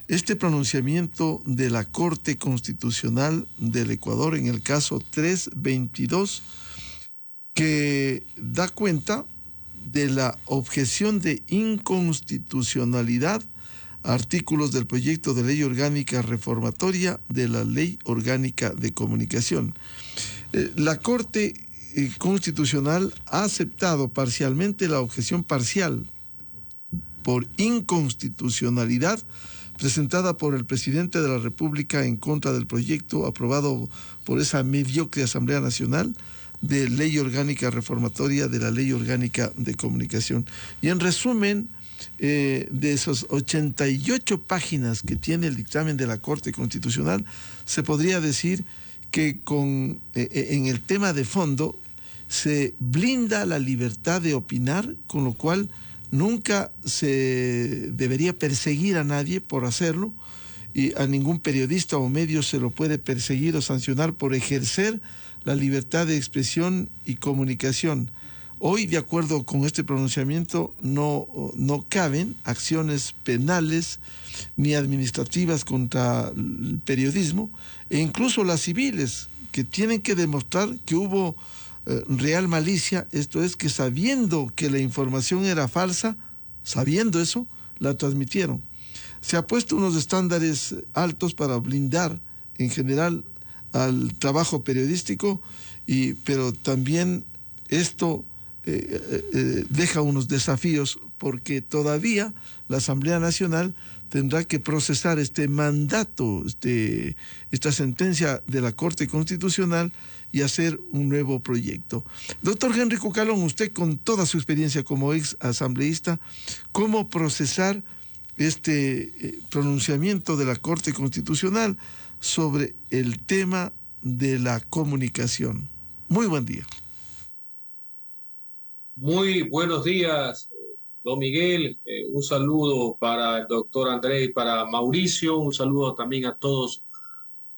este pronunciamiento de la Corte Constitucional del Ecuador en el caso 322, que da cuenta de la objeción de inconstitucionalidad a artículos del proyecto de ley orgánica reformatoria de la Ley Orgánica de Comunicación. La Corte Constitucional ha aceptado parcialmente la objeción parcial por inconstitucionalidad presentada por el presidente de la República en contra del proyecto aprobado por esa mediocre Asamblea Nacional de Ley Orgánica Reformatoria de la Ley Orgánica de Comunicación. Y en resumen, de esas 88 páginas que tiene el dictamen de la Corte Constitucional, se podría decir que en el tema de fondo se blinda la libertad de opinar, con lo cual nunca se debería perseguir a nadie por hacerlo, y a ningún periodista o medio se lo puede perseguir o sancionar por ejercer la libertad de expresión y comunicación. Hoy, de acuerdo con este pronunciamiento, no caben acciones penales ni administrativas contra el periodismo, e incluso las civiles, que tienen que demostrar que hubo real malicia, esto es, que sabiendo que la información era falsa, sabiendo eso, la transmitieron. Se ha puesto unos estándares altos para blindar en general al trabajo periodístico, pero también esto deja unos desafíos, porque todavía la Asamblea Nacional tendrá que procesar este mandato, esta sentencia de la Corte Constitucional, y hacer un nuevo proyecto. Doctor Henry Cucalón, usted con toda su experiencia como ex asambleísta, ¿cómo procesar este pronunciamiento de la Corte Constitucional sobre el tema de la comunicación? Muy buen día. Muy buenos días, don Miguel. Un saludo para el doctor André y para Mauricio. Un saludo también a todos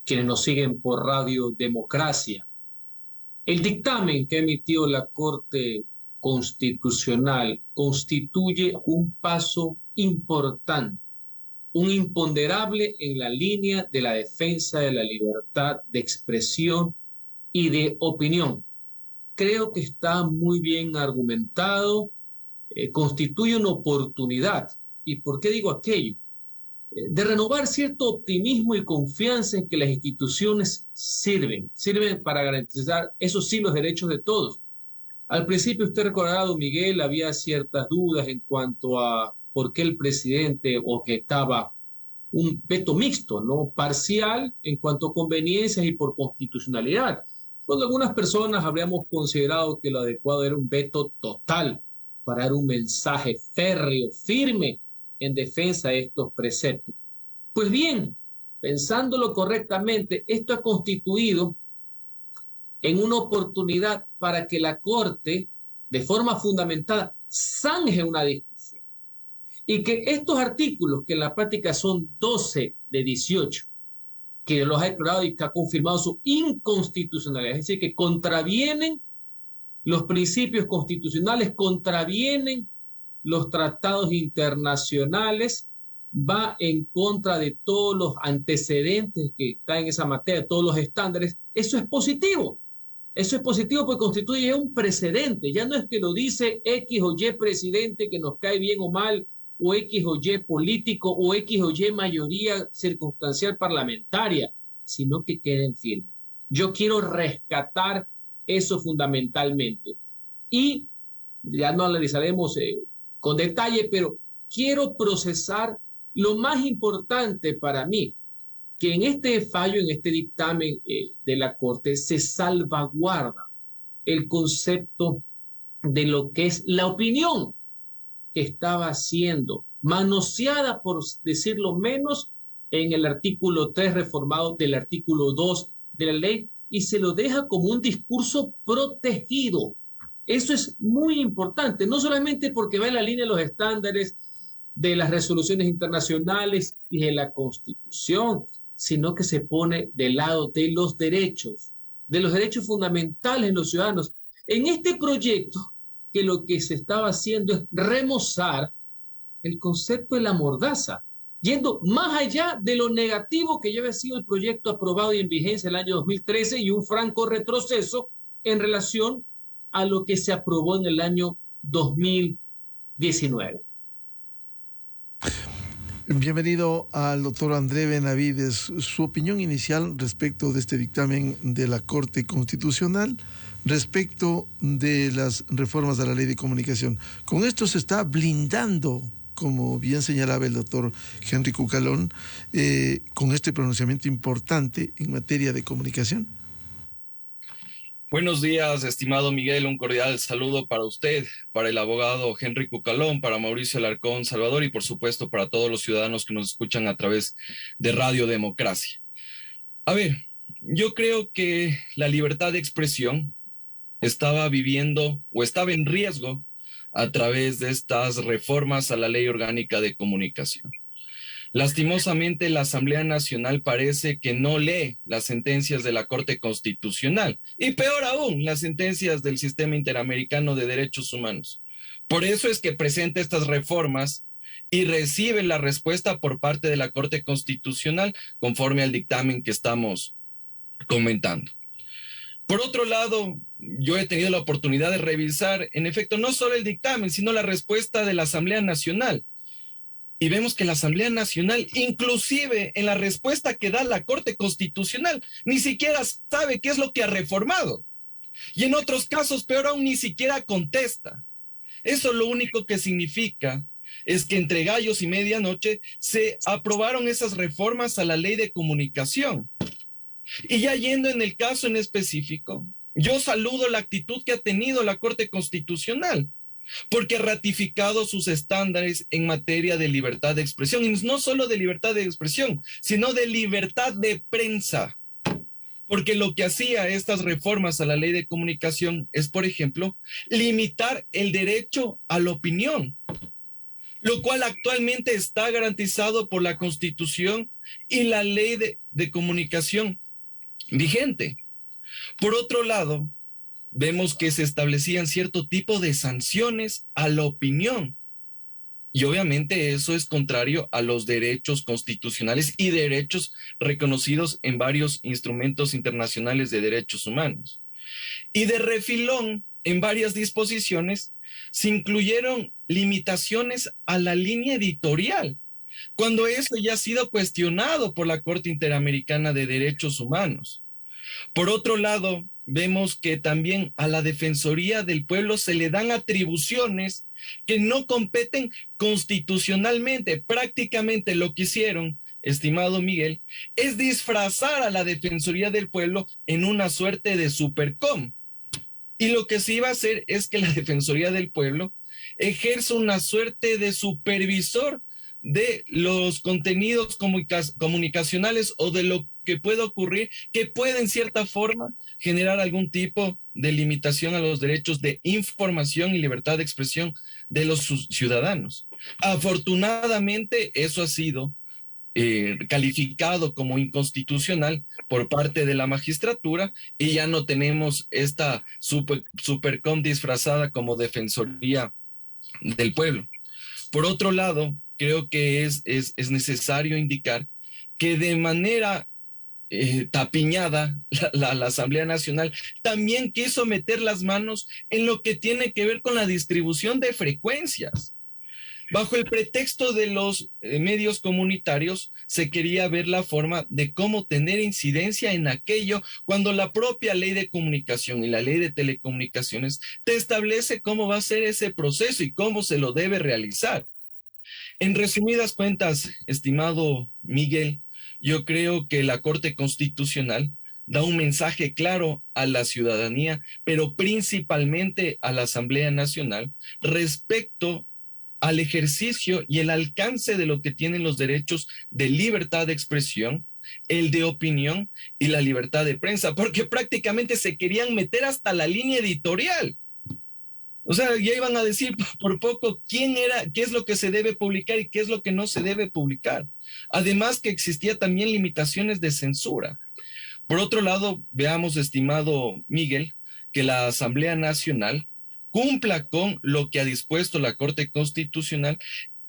quienes nos siguen por Radio Democracia. El dictamen que emitió la Corte Constitucional constituye un paso importante, un imponderable en la línea de la defensa de la libertad de expresión y de opinión. Creo que está muy bien argumentado, constituye una oportunidad. ¿Y por qué digo aquello? De renovar cierto optimismo y confianza en que las instituciones sirven para garantizar, eso sí, los derechos de todos. Al principio, usted recordará, don Miguel, había ciertas dudas en cuanto a por qué el presidente objetaba un veto mixto, no parcial en cuanto a conveniencias y por constitucionalidad. Cuando algunas personas habríamos considerado que lo adecuado era un veto total para dar un mensaje férreo, firme, en defensa de estos preceptos. Pues bien, pensándolo correctamente, esto ha constituido en una oportunidad para que la Corte, de forma fundamentada, zanje una discusión. Y que estos artículos, que en la práctica son 12 de 18, que los ha declarado y que ha confirmado su inconstitucionalidad, es decir, que contravienen los principios constitucionales, contravienen los tratados internacionales, va en contra de todos los antecedentes que están en esa materia, todos los estándares. Eso es positivo. Eso es positivo porque constituye un precedente. Ya no es que lo dice X o Y presidente que nos cae bien o mal, o X o Y político, o X o Y mayoría circunstancial parlamentaria, sino que queden firmes. Yo quiero rescatar eso fundamentalmente. Y ya no analizaremos con detalle, pero quiero procesar lo más importante para mí, que en este fallo, en este dictamen de la Corte, se salvaguarda el concepto de lo que es la opinión que estaba siendo manoseada, por decirlo menos, en el artículo 3 reformado del artículo 2 de la ley, y se lo deja como un discurso protegido. Eso es muy importante, no solamente porque va en la línea de los estándares de las resoluciones internacionales y de la Constitución, sino que se pone del lado de los derechos fundamentales de los ciudadanos. En este proyecto, que lo que se estaba haciendo es remozar el concepto de la mordaza. yendo más allá de lo negativo que ya había sido el proyecto aprobado y en vigencia el año 2013 y un franco retroceso en relación a lo que se aprobó en el año 2019. Bienvenido al doctor André Benavides. Su opinión inicial respecto de este dictamen de la Corte Constitucional, respecto de las reformas a la Ley de Comunicación. Con esto se está blindando, como bien señalaba el doctor Henry Cucalón, con este pronunciamiento importante en materia de comunicación. Buenos días, estimado Miguel, un cordial saludo para usted, para el abogado Henry Cucalón, para Mauricio Alarcón Salvador y por supuesto para todos los ciudadanos que nos escuchan a través de Radio Democracia. A ver, yo creo que la libertad de expresión estaba viviendo o estaba en riesgo a través de estas reformas a la Ley Orgánica de Comunicación. Lastimosamente, la Asamblea Nacional parece que no lee las sentencias de la Corte Constitucional y peor aún, las sentencias del Sistema Interamericano de Derechos Humanos. Por eso es que presenta estas reformas y recibe la respuesta por parte de la Corte Constitucional conforme al dictamen que estamos comentando. Por otro lado, yo he tenido la oportunidad de revisar, en efecto, no solo el dictamen, sino la respuesta de la Asamblea Nacional. Y vemos que la Asamblea Nacional, inclusive en la respuesta que da la Corte Constitucional, ni siquiera sabe qué es lo que ha reformado. Y en otros casos, peor aún, ni siquiera contesta. Eso lo único que significa es que entre gallos y medianoche se aprobaron esas reformas a la Ley de Comunicación. Y ya yendo en el caso en específico, yo saludo la actitud que ha tenido la Corte Constitucional, porque ha ratificado sus estándares en materia de libertad de expresión, y no solo de libertad de expresión, sino de libertad de prensa, porque lo que hacía estas reformas a la Ley de Comunicación es, por ejemplo, limitar el derecho a la opinión, lo cual actualmente está garantizado por la Constitución y la Ley de Comunicación vigente. Por otro lado, vemos que se establecían cierto tipo de sanciones a la opinión. Y obviamente eso es contrario a los derechos constitucionales y derechos reconocidos en varios instrumentos internacionales de derechos humanos. Y de refilón, en varias disposiciones, se incluyeron limitaciones a la línea editorial, cuando eso ya ha sido cuestionado por la Corte Interamericana de Derechos Humanos. Por otro lado, vemos que también a la Defensoría del Pueblo se le dan atribuciones que no competen constitucionalmente. Prácticamente lo que hicieron, estimado Miguel, es disfrazar a la Defensoría del Pueblo en una suerte de supercom. Y lo que se iba a hacer es que la Defensoría del Pueblo ejerza una suerte de supervisor de los contenidos comunicacionales o de lo que puede ocurrir, que puede en cierta forma generar algún tipo de limitación a los derechos de información y libertad de expresión de los ciudadanos. Afortunadamente, eso ha sido calificado como inconstitucional por parte de la magistratura y ya no tenemos esta supercom disfrazada como Defensoría del Pueblo. Por otro lado, creo que es necesario indicar que de manera tapiñada la Asamblea Nacional también quiso meter las manos en lo que tiene que ver con la distribución de frecuencias. Bajo el pretexto de los medios comunitarios, se quería ver la forma de cómo tener incidencia en aquello cuando la propia Ley de Comunicación y la Ley de Telecomunicaciones te establece cómo va a ser ese proceso y cómo se lo debe realizar. En resumidas cuentas, estimado Miguel, yo creo que la Corte Constitucional da un mensaje claro a la ciudadanía, pero principalmente a la Asamblea Nacional, respecto al ejercicio y el alcance de lo que tienen los derechos de libertad de expresión, el de opinión y la libertad de prensa, porque prácticamente se querían meter hasta la línea editorial. O sea, ya iban a decir por poco quién era, qué es lo que se debe publicar y qué es lo que no se debe publicar. Además que existía también limitaciones de censura. Por otro lado, veamos, estimado Miguel, que la Asamblea Nacional cumpla con lo que ha dispuesto la Corte Constitucional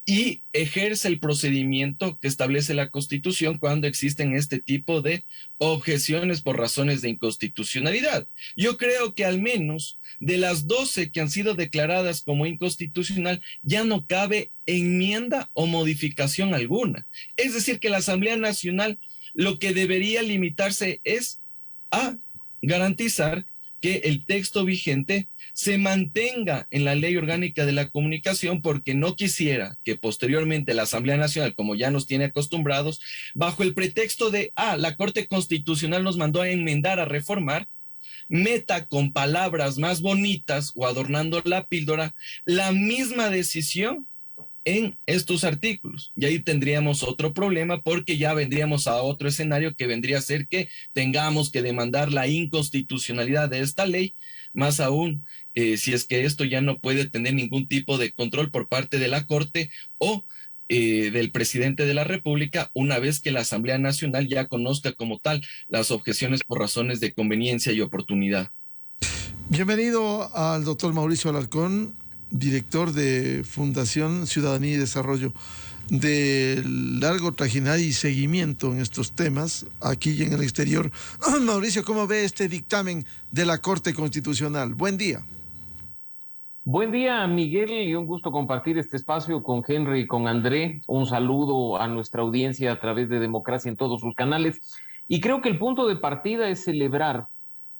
y ejerce el procedimiento que establece la Constitución cuando existen este tipo de objeciones por razones de inconstitucionalidad. Yo creo que al menos de las 12 que han sido declaradas como inconstitucional, ya no cabe enmienda o modificación alguna. Es decir, que la Asamblea Nacional lo que debería limitarse es a garantizar que el texto vigente se mantenga en la Ley Orgánica de la Comunicación, porque no quisiera que posteriormente la Asamblea Nacional, como ya nos tiene acostumbrados, bajo el pretexto de, la Corte Constitucional nos mandó a enmendar, a reformar, meta con palabras más bonitas o adornando la píldora la misma decisión en estos artículos. Y ahí tendríamos otro problema, porque ya vendríamos a otro escenario que vendría a ser que tengamos que demandar la inconstitucionalidad de esta ley, más aún si es que esto ya no puede tener ningún tipo de control por parte de la Corte o del presidente de la República, una vez que la Asamblea Nacional ya conozca como tal las objeciones por razones de conveniencia y oportunidad. Bienvenido al doctor Mauricio Alarcón, director de Fundación Ciudadanía y Desarrollo, de largo trajinar y seguimiento en estos temas aquí y en el exterior. Mauricio, ¿cómo ve este dictamen de la Corte Constitucional? Buen día. Buen día, Miguel, y un gusto compartir este espacio con Henry y con André. Un saludo a nuestra audiencia a través de Democracia en todos sus canales. Y creo que el punto de partida es celebrar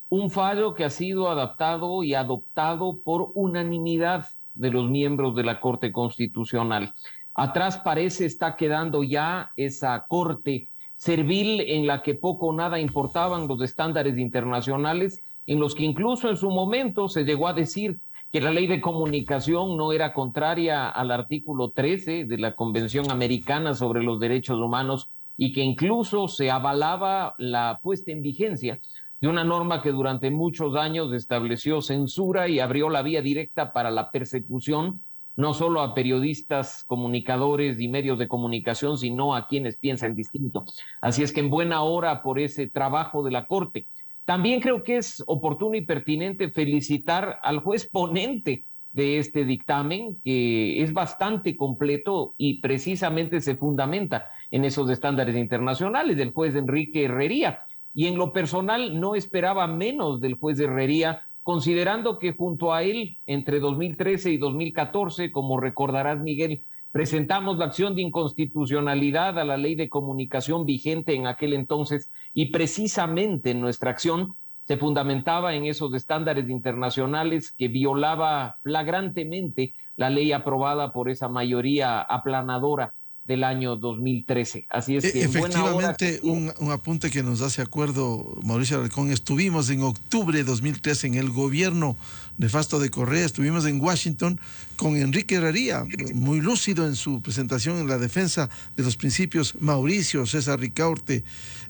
un fallo que ha sido adaptado y adoptado por unanimidad de los miembros de la Corte Constitucional. Atrás parece está quedando ya esa corte servil en la que poco o nada importaban los estándares internacionales, en los que incluso en su momento se llegó a decir que la ley de comunicación no era contraria al artículo 13 de la Convención Americana sobre los Derechos Humanos, y que incluso se avalaba la puesta en vigencia de una norma que durante muchos años estableció censura y abrió la vía directa para la persecución, no solo a periodistas, comunicadores y medios de comunicación, sino a quienes piensan distinto. Así es que en buena hora por ese trabajo de la Corte. También creo que es oportuno y pertinente felicitar al juez ponente de este dictamen, que es bastante completo y precisamente se fundamenta en esos estándares internacionales, del juez Enrique Herrería. Y en lo personal no esperaba menos del juez Herrería, considerando que junto a él, entre 2013 y 2014, como recordarás, Miguel, presentamos la acción de inconstitucionalidad a la ley de comunicación vigente en aquel entonces, y precisamente nuestra acción se fundamentaba en esos estándares internacionales que violaba flagrantemente la ley aprobada por esa mayoría aplanadora del año 2013. Así es que efectivamente, un apunte que nos hace acuerdo, Mauricio Alarcón: estuvimos en octubre de 2013 en el gobierno nefasto de Correa, estuvimos en Washington con Enrique Herrería, muy lúcido en su presentación en la defensa de los principios, Mauricio, César Ricaurte,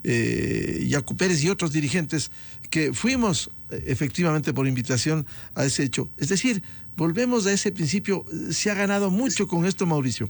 Yacu Pérez y otros dirigentes, que fuimos efectivamente por invitación a ese hecho. Es decir, volvemos a ese principio. Se ha ganado mucho con esto, Mauricio.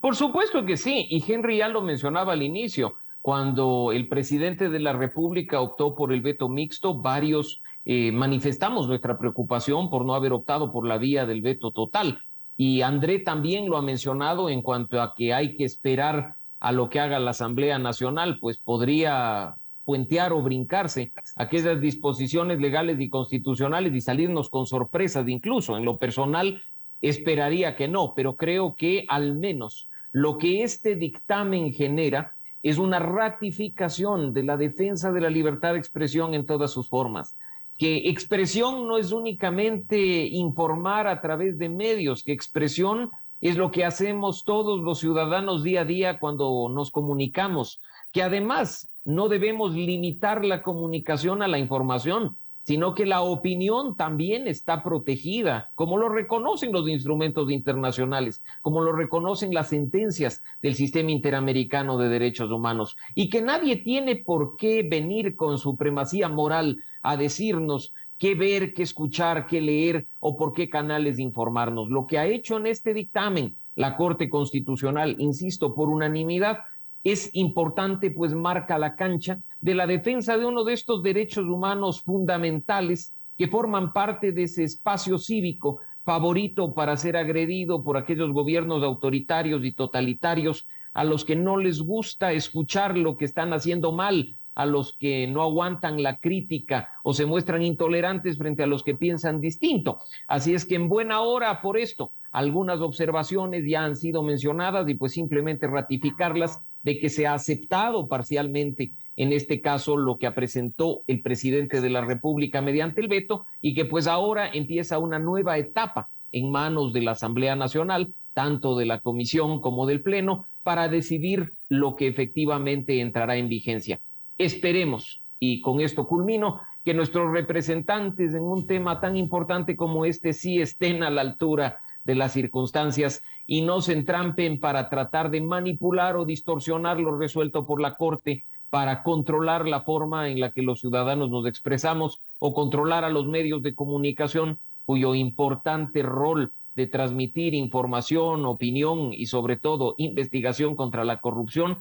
Por supuesto que sí, y Henry ya lo mencionaba al inicio, cuando el presidente de la República optó por el veto mixto, varios manifestamos nuestra preocupación por no haber optado por la vía del veto total. Y André también lo ha mencionado en cuanto a que hay que esperar a lo que haga la Asamblea Nacional, pues podría puentear o brincarse aquellas disposiciones legales y constitucionales y salirnos con sorpresas. Incluso en lo personal esperaría que no, pero creo que al menos lo que este dictamen genera es una ratificación de la defensa de la libertad de expresión en todas sus formas. Que expresión no es únicamente informar a través de medios, que expresión es lo que hacemos todos los ciudadanos día a día cuando nos comunicamos, que además no debemos limitar la comunicación a la información, sino que la opinión también está protegida, como lo reconocen los instrumentos internacionales, como lo reconocen las sentencias del Sistema Interamericano de Derechos Humanos, y que nadie tiene por qué venir con supremacía moral a decirnos qué ver, qué escuchar, qué leer o por qué canales informarnos. Lo que ha hecho en este dictamen la Corte Constitucional, insisto, por unanimidad, es importante, pues marca la cancha de la defensa de uno de estos derechos humanos fundamentales que forman parte de ese espacio cívico favorito para ser agredido por aquellos gobiernos autoritarios y totalitarios a los que no les gusta escuchar lo que están haciendo mal, a los que no aguantan la crítica o se muestran intolerantes frente a los que piensan distinto. Así es que en buena hora por esto, algunas observaciones ya han sido mencionadas y pues simplemente ratificarlas de que se ha aceptado parcialmente en este caso lo que presentó el presidente de la República mediante el veto y que pues ahora empieza una nueva etapa en manos de la Asamblea Nacional, tanto de la Comisión como del Pleno, para decidir lo que efectivamente entrará en vigencia. Esperemos, y con esto culmino, que nuestros representantes en un tema tan importante como este sí estén a la altura de las circunstancias y no se entrampen para tratar de manipular o distorsionar lo resuelto por la Corte para controlar la forma en la que los ciudadanos nos expresamos o controlar a los medios de comunicación cuyo importante rol de transmitir información, opinión y sobre todo investigación contra la corrupción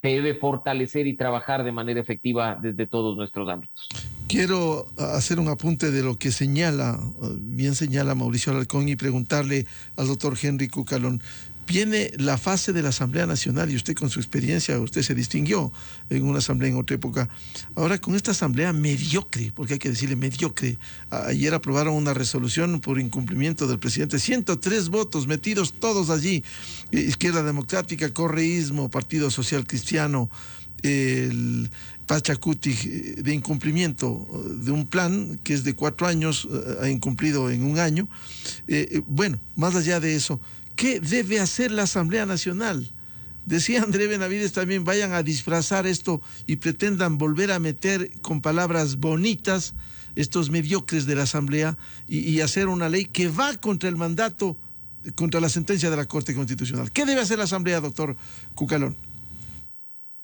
debe fortalecer y trabajar de manera efectiva desde todos nuestros ámbitos. Quiero hacer un apunte de lo que bien señala Mauricio Alarcón y preguntarle al doctor Henry Cucalón. Viene la fase de la Asamblea Nacional y usted con su experiencia, usted se distinguió en una asamblea en otra época. Ahora con esta asamblea mediocre, porque hay que decirle mediocre, ayer aprobaron una resolución por incumplimiento del presidente, 103 votos metidos todos allí, Izquierda Democrática, Correísmo, Partido Social Cristiano, el Pachacuti, de incumplimiento de un plan que es de 4 años, ha incumplido en 1 año. Bueno, más allá de eso, ¿qué debe hacer la Asamblea Nacional? Decía André Benavides también, vayan a disfrazar esto y pretendan volver a meter con palabras bonitas estos mediocres de la Asamblea y hacer una ley que va contra el mandato, contra la sentencia de la Corte Constitucional. ¿Qué debe hacer la Asamblea, doctor Cucalón?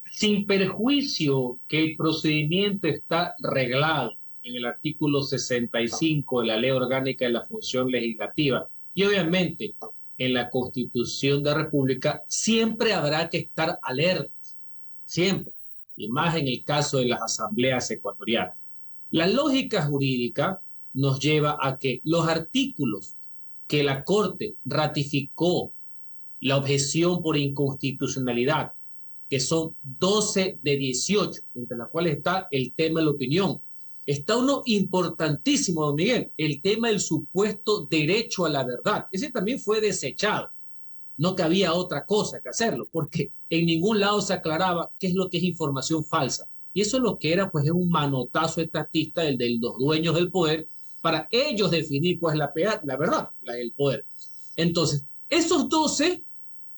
Sin perjuicio que el procedimiento está reglado en el artículo 65 de la Ley Orgánica de la Función Legislativa y obviamente en la Constitución de la República, siempre habrá que estar alertas, siempre, y más en el caso de las asambleas ecuatorianas. La lógica jurídica nos lleva a que los artículos que la Corte ratificó la objeción por inconstitucionalidad, que son 12 de 18, entre las cuales está el tema de la opinión. Está uno importantísimo, don Miguel, el tema del supuesto derecho a la verdad. Ese también fue desechado. No cabía otra cosa que hacerlo, porque en ningún lado se aclaraba qué es lo que es información falsa. Y eso es lo que era, pues, es un manotazo estatista de los dueños del poder para ellos definir cuál es la verdad, la del poder. Entonces, esos 12,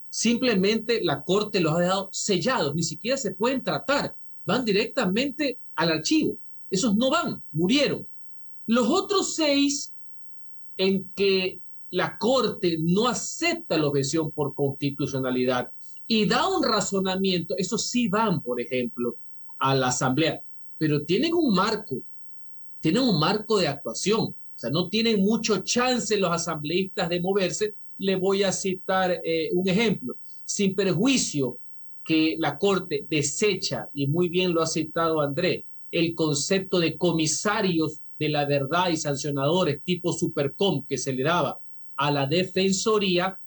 simplemente la Corte los ha dejado sellados, ni siquiera se pueden tratar, van directamente al archivo. Esos no van, murieron. Los otros 6 en que la Corte no acepta la objeción por constitucionalidad y da un razonamiento, esos sí van, por ejemplo, a la Asamblea, pero tienen un marco de actuación, o sea, no tienen mucho chance los asambleístas de moverse. Le voy a citar un ejemplo. Sin perjuicio que la Corte desecha, y muy bien lo ha citado André, el concepto de comisarios de la verdad y sancionadores tipo Supercom que se le daba a la Defensoría,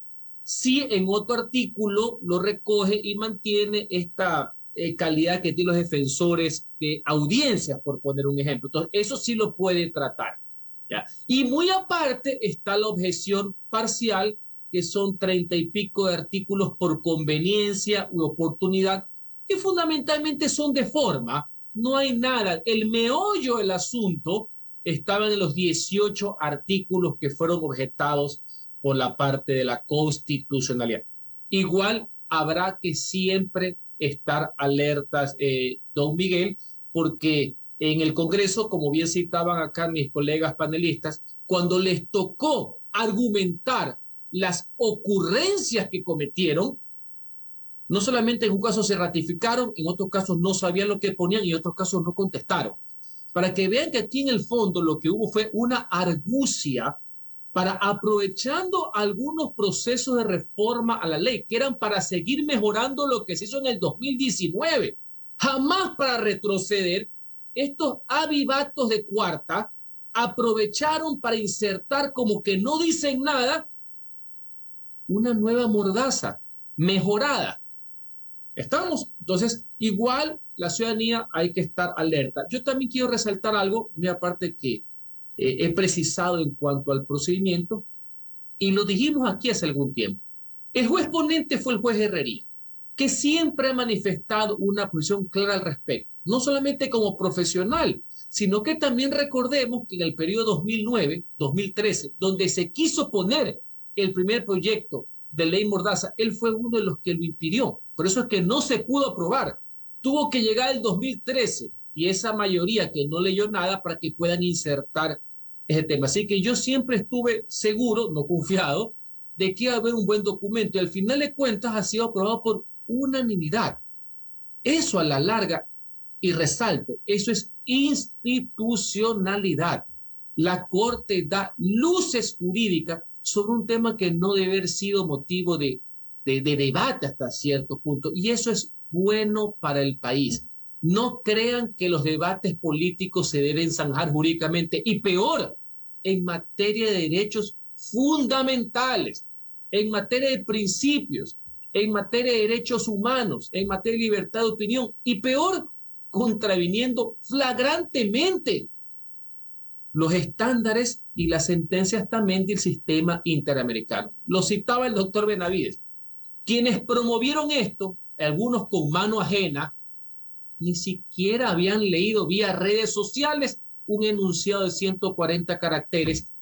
sí en otro artículo lo recoge y mantiene esta calidad que tienen los defensores de audiencias, por poner un ejemplo. Entonces, eso sí lo puede tratar, ¿ya? Y muy aparte está la objeción parcial, que son 30 y pico de artículos por conveniencia u oportunidad, que fundamentalmente son de forma. No hay nada. El meollo del asunto estaban en los 18 artículos que fueron objetados por la parte de la constitucionalidad. Igual habrá que siempre estar alertas, don Miguel, porque en el Congreso, como bien citaban acá mis colegas panelistas, cuando les tocó argumentar las ocurrencias que cometieron, no solamente en un caso se ratificaron, en otros casos no sabían lo que ponían y en otros casos no contestaron. Para que vean que aquí en el fondo lo que hubo fue una argucia para, aprovechando algunos procesos de reforma a la ley, que eran para seguir mejorando lo que se hizo en el 2019, jamás para retroceder, estos avivatos de cuarta aprovecharon para insertar, como que no dicen nada, una nueva mordaza, mejorada. ¿Estamos? Entonces, igual la ciudadanía hay que estar alerta. Yo también quiero resaltar algo, muy aparte que he precisado en cuanto al procedimiento, y lo dijimos aquí hace algún tiempo. El juez ponente fue el juez Herrería, que siempre ha manifestado una posición clara al respecto, no solamente como profesional, sino que también recordemos que en el periodo 2009-2013, donde se quiso poner el primer proyecto de ley Mordaza, él fue uno de los que lo impidió. Por eso es que no se pudo aprobar. Tuvo que llegar el 2013 y esa mayoría que no leyó nada para que puedan insertar ese tema. Así que yo siempre estuve seguro, no confiado, de que iba a haber un buen documento y al final de cuentas ha sido aprobado por unanimidad. Eso a la larga, y resalto, eso es institucionalidad. La Corte da luces jurídicas sobre un tema que no debe haber sido motivo de debate hasta cierto punto, y eso es bueno para el país. No crean que los debates políticos se deben zanjar jurídicamente, y peor, en materia de derechos fundamentales, en materia de principios, en materia de derechos humanos, en materia de libertad de opinión, y peor, contraviniendo flagrantemente los estándares y las sentencias también del sistema interamericano. Lo citaba el doctor Benavides. Quienes promovieron esto, algunos con mano ajena, ni siquiera habían leído vía redes sociales un enunciado de 140 caracteres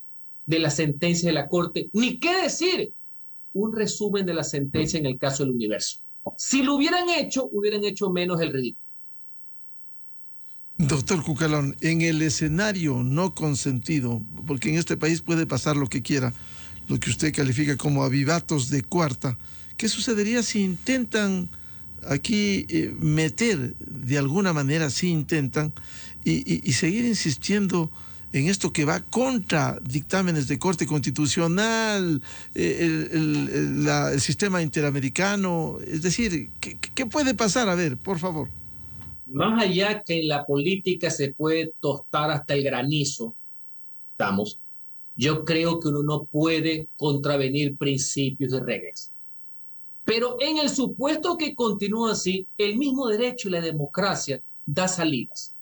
de la sentencia de la Corte, ni qué decir un resumen de la sentencia en el caso del Universo. Si lo hubieran hecho menos el ridículo. Doctor Cucalón, en el escenario no consentido, porque en este país puede pasar lo que quiera, lo que usted califica como avivatos de cuarta, ¿qué sucedería si intentan aquí meter de alguna manera, si intentan, y seguir insistiendo en esto que va contra dictámenes de Corte Constitucional, el sistema interamericano? Es decir, ¿qué puede pasar? A ver, por favor. Más allá que en la política se puede tostar hasta el granizo, yo creo que uno no puede contravenir principios y reglas. Pero en el supuesto que continúa así, el mismo derecho y la democracia da salidas.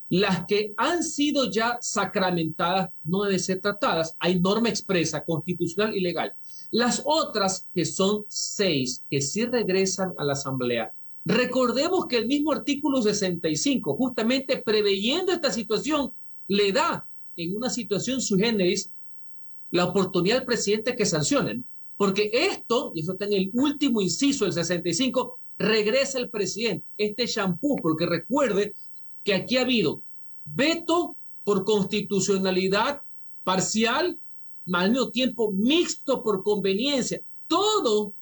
Las que han sido ya sacramentadas no deben ser tratadas. Hay norma expresa, constitucional y legal. Las otras, que son 6, que sí regresan a la Asamblea. Recordemos que el mismo artículo 65, justamente preveyendo esta situación, le da en una situación sui generis la oportunidad al presidente que sancione, ¿no? Porque esto, y eso está en el último inciso del 65, regresa el presidente, este champú, porque recuerde que aquí ha habido veto por constitucionalidad parcial, al mismo tiempo mixto por conveniencia, todo,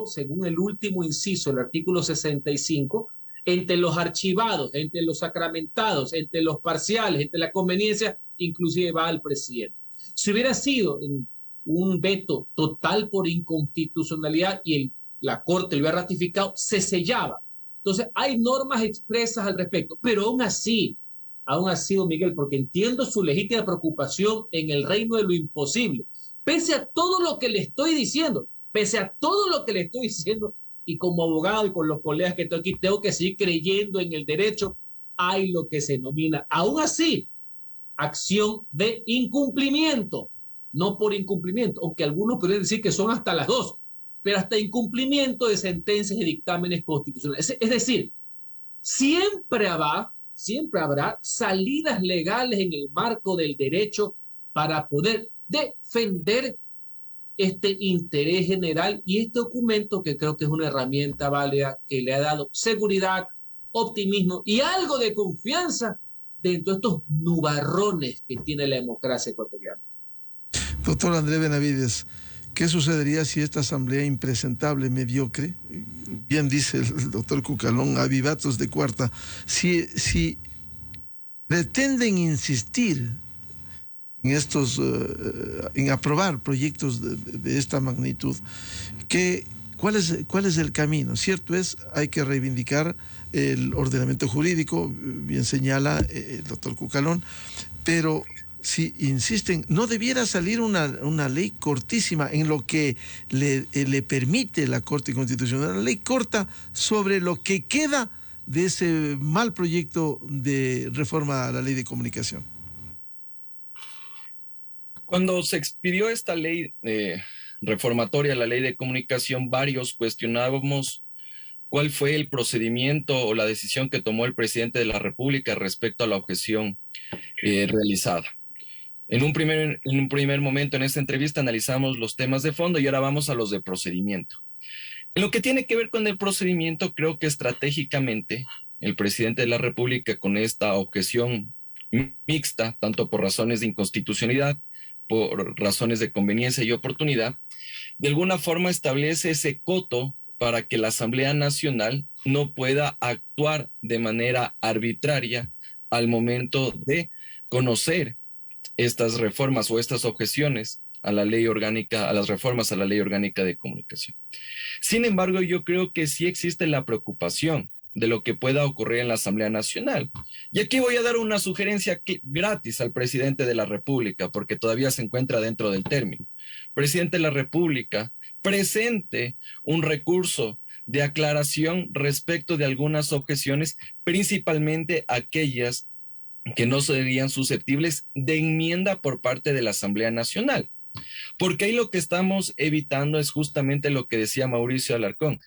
según el último inciso del artículo 65, entre los archivados, entre los sacramentados, entre los parciales, entre la conveniencia, inclusive va al presidente. Si hubiera sido un veto total por inconstitucionalidad y la Corte lo hubiera ratificado, se sellaba. Entonces, hay normas expresas al respecto, pero aún así, don Miguel, porque entiendo su legítima preocupación en el reino de lo imposible, pese a todo lo que le estoy diciendo, y como abogado y con los colegas que estoy aquí, tengo que seguir creyendo en el derecho, hay lo que se denomina, aún así, acción de incumplimiento, no por incumplimiento, aunque algunos pueden decir que son hasta las dos, pero hasta incumplimiento de sentencias y dictámenes constitucionales. Es decir, siempre habrá salidas legales en el marco del derecho para poder defender este interés general y este documento, que creo que es una herramienta válida que le ha dado seguridad, optimismo y algo de confianza dentro de estos nubarrones que tiene la democracia ecuatoriana. Doctor André Benavides, ¿qué sucedería si esta asamblea impresentable, mediocre, bien dice el doctor Cucalón, avivatos de cuarta, si pretenden insistir en en aprobar proyectos de esta magnitud, ¿cuál es el camino? Cierto es, hay que reivindicar el ordenamiento jurídico, bien señala el doctor Cucalón, pero si insisten, no debiera salir una ley cortísima en lo que le permite la Corte Constitucional, una ley corta sobre lo que queda de ese mal proyecto de reforma a la ley de comunicación. Cuando se expidió esta ley reformatoria a la ley de comunicación, varios cuestionábamos cuál fue el procedimiento o la decisión que tomó el presidente de la República respecto a la objeción realizada. En un primer momento en esta entrevista analizamos los temas de fondo y ahora vamos a los de procedimiento. En lo que tiene que ver con el procedimiento, creo que estratégicamente el presidente de la República, con esta objeción mixta, tanto por razones de inconstitucionalidad, por razones de conveniencia y oportunidad, de alguna forma establece ese coto para que la Asamblea Nacional no pueda actuar de manera arbitraria al momento de conocer estas reformas o estas objeciones a la ley orgánica, a las reformas a la ley orgánica de comunicación. Sin embargo, yo creo que sí existe la preocupación de lo que pueda ocurrir en la Asamblea Nacional. Y aquí voy a dar una sugerencia gratis al presidente de la República, porque todavía se encuentra dentro del término. Presidente de la República, presente un recurso de aclaración respecto de algunas objeciones, principalmente aquellas que no serían susceptibles de enmienda por parte de la Asamblea Nacional. Porque ahí lo que estamos evitando es justamente lo que decía Mauricio Alarcón,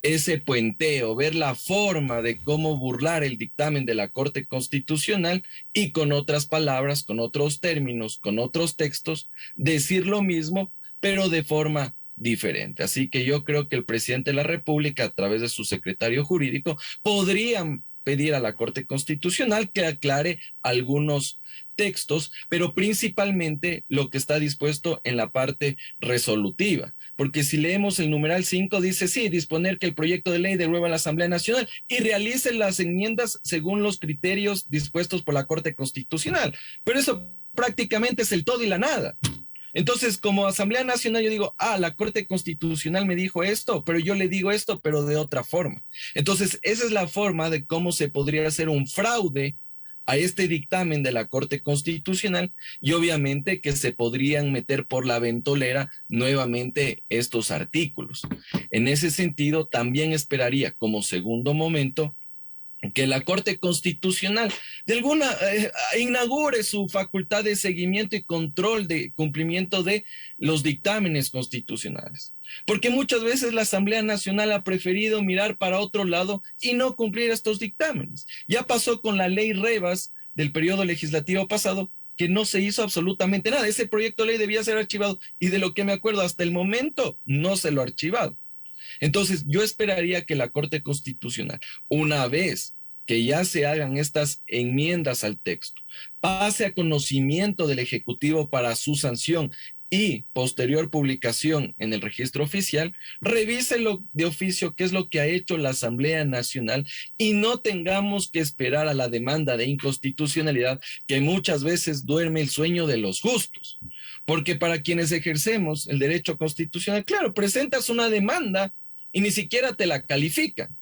ese puenteo, ver la forma de cómo burlar el dictamen de la Corte Constitucional y con otras palabras, con otros términos, con otros textos, decir lo mismo, pero de forma diferente. Así que yo creo que el presidente de la República, a través de su secretario jurídico, podrían pedir a la Corte Constitucional que aclare algunos textos, pero principalmente lo que está dispuesto en la parte resolutiva. Porque si leemos el numeral 5, dice sí, disponer que el proyecto de ley devuelva a la Asamblea Nacional y realice las enmiendas según los criterios dispuestos por la Corte Constitucional. Pero eso prácticamente es el todo y la nada. Entonces, como Asamblea Nacional, yo digo, la Corte Constitucional me dijo esto, pero yo le digo esto, pero de otra forma. Entonces, esa es la forma de cómo se podría hacer un fraude a este dictamen de la Corte Constitucional y obviamente que se podrían meter por la ventolera nuevamente estos artículos. En ese sentido, también esperaría como segundo momento que la Corte Constitucional de alguna inaugure su facultad de seguimiento y control de cumplimiento de los dictámenes constitucionales. Porque muchas veces la Asamblea Nacional ha preferido mirar para otro lado y no cumplir estos dictámenes. Ya pasó con la ley Revas del periodo legislativo pasado, que no se hizo absolutamente nada. Ese proyecto de ley debía ser archivado y de lo que me acuerdo hasta el momento no se lo ha archivado. Entonces, yo esperaría que la Corte Constitucional, una vez que ya se hagan estas enmiendas al texto, pase a conocimiento del Ejecutivo para su sanción y posterior publicación en el registro oficial, revíselo de oficio qué es lo que ha hecho la Asamblea Nacional y no tengamos que esperar a la demanda de inconstitucionalidad que muchas veces duerme el sueño de los justos. Porque para quienes ejercemos el derecho constitucional, claro, presentas una demanda y ni siquiera te la califican.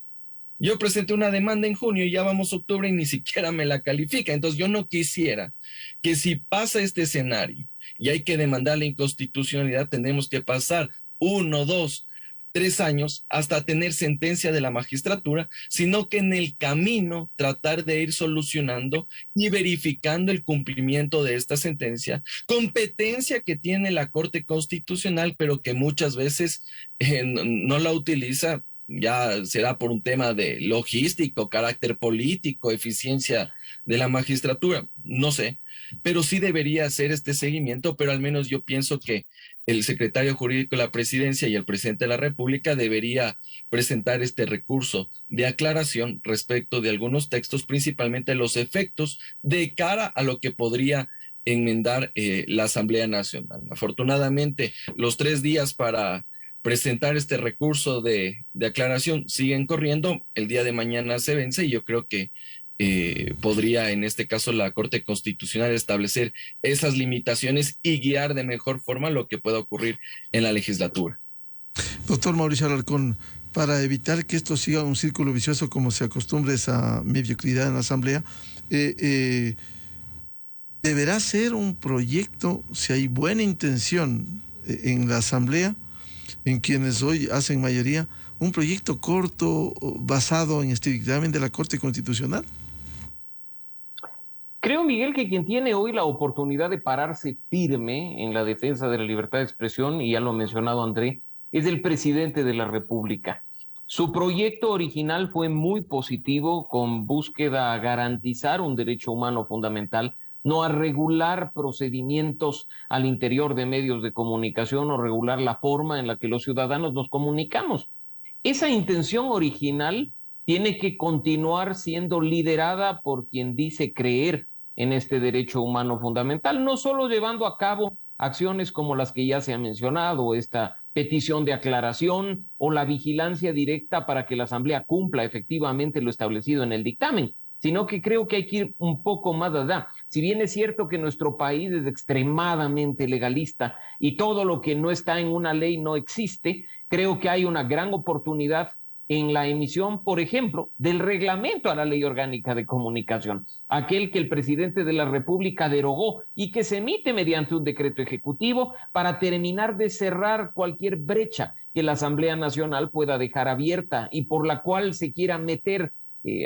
Yo presenté una demanda en junio y ya vamos a octubre y ni siquiera me la califica. Entonces yo no quisiera que si pasa este escenario y hay que demandar la inconstitucionalidad, tendremos que pasar 1, 2, 3 años hasta tener sentencia de la magistratura, sino que en el camino tratar de ir solucionando y verificando el cumplimiento de esta sentencia, competencia que tiene la Corte Constitucional, pero que muchas veces no la utiliza. Ya será por un tema de logístico, carácter político, eficiencia de la magistratura, no sé, pero sí debería hacer este seguimiento, pero al menos yo pienso que el secretario jurídico de la presidencia y el presidente de la República debería presentar este recurso de aclaración respecto de algunos textos, principalmente los efectos de cara a lo que podría enmendar la Asamblea Nacional. Afortunadamente, los 3 días para presentar este recurso de aclaración siguen corriendo, el día de mañana se vence y yo creo que podría en este caso la Corte Constitucional establecer esas limitaciones y guiar de mejor forma lo que pueda ocurrir en la legislatura. Doctor Mauricio Alarcón, para evitar que esto siga un círculo vicioso como se acostumbra esa mediocridad en la Asamblea, deberá ser un proyecto, si hay buena intención en la Asamblea, en quienes hoy hacen mayoría, un proyecto corto basado en este dictamen de la Corte Constitucional? Creo, Miguel, que quien tiene hoy la oportunidad de pararse firme en la defensa de la libertad de expresión, y ya lo ha mencionado André, es el presidente de la República. Su proyecto original fue muy positivo, con búsqueda a garantizar un derecho humano fundamental, no a regular procedimientos al interior de medios de comunicación o regular la forma en la que los ciudadanos nos comunicamos. Esa intención original tiene que continuar siendo liderada por quien dice creer en este derecho humano fundamental, no solo llevando a cabo acciones como las que ya se ha mencionado, esta petición de aclaración o la vigilancia directa para que la Asamblea cumpla efectivamente lo establecido en el dictamen, sino que creo que hay que ir un poco más allá. Si bien es cierto que nuestro país es extremadamente legalista y todo lo que no está en una ley no existe, creo que hay una gran oportunidad en la emisión, por ejemplo, del reglamento a la Ley Orgánica de Comunicación, aquel que el presidente de la República derogó y que se emite mediante un decreto ejecutivo para terminar de cerrar cualquier brecha que la Asamblea Nacional pueda dejar abierta y por la cual se quiera meter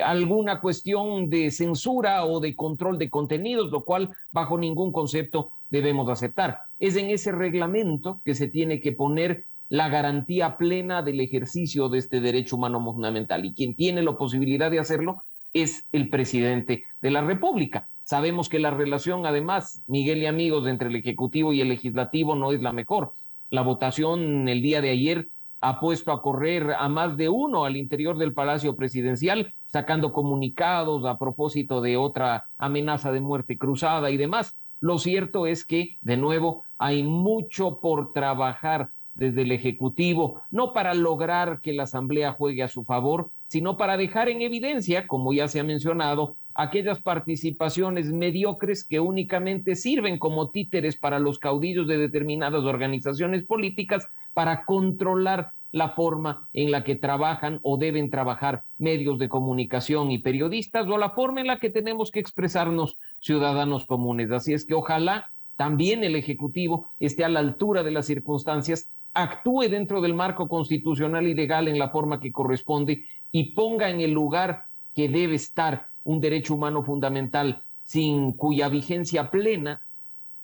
alguna cuestión de censura o de control de contenidos, lo cual bajo ningún concepto debemos aceptar. Es en ese reglamento que se tiene que poner la garantía plena del ejercicio de este derecho humano fundamental, y quien tiene la posibilidad de hacerlo es el presidente de la República. Sabemos que la relación, además, Miguel y amigos, entre el Ejecutivo y el Legislativo no es la mejor. La votación el día de ayer ha puesto a correr a más de uno al interior del Palacio Presidencial, sacando comunicados a propósito de otra amenaza de muerte cruzada y demás. Lo cierto es que, de nuevo, hay mucho por trabajar desde el Ejecutivo, no para lograr que la Asamblea juegue a su favor, sino para dejar en evidencia, como ya se ha mencionado, aquellas participaciones mediocres que únicamente sirven como títeres para los caudillos de determinadas organizaciones políticas para controlar la forma en la que trabajan o deben trabajar medios de comunicación y periodistas, o la forma en la que tenemos que expresarnos ciudadanos comunes. Así es que ojalá también el Ejecutivo esté a la altura de las circunstancias, actúe dentro del marco constitucional y legal en la forma que corresponde y ponga en el lugar que debe estar un derecho humano fundamental, sin cuya vigencia plena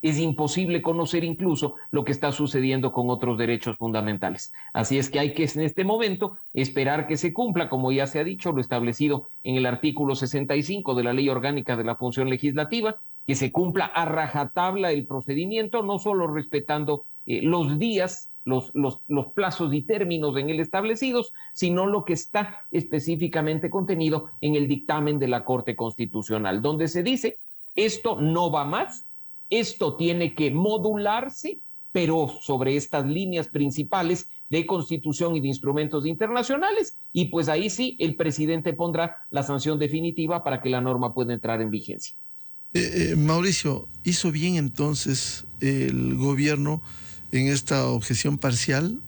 es imposible conocer incluso lo que está sucediendo con otros derechos fundamentales. Así es que hay que en este momento esperar que se cumpla, como ya se ha dicho, lo establecido en el artículo 65 de la Ley Orgánica de la Función Legislativa, que se cumpla a rajatabla el procedimiento, no solo respetando los días, los plazos y términos en él establecidos, sino lo que está específicamente contenido en el dictamen de la Corte Constitucional, donde se dice, esto no va más, esto tiene que modularse, pero sobre estas líneas principales de Constitución y de instrumentos internacionales, y pues ahí sí el presidente pondrá la sanción definitiva para que la norma pueda entrar en vigencia. Mauricio, ¿hizo bien entonces el gobierno en esta objeción parcial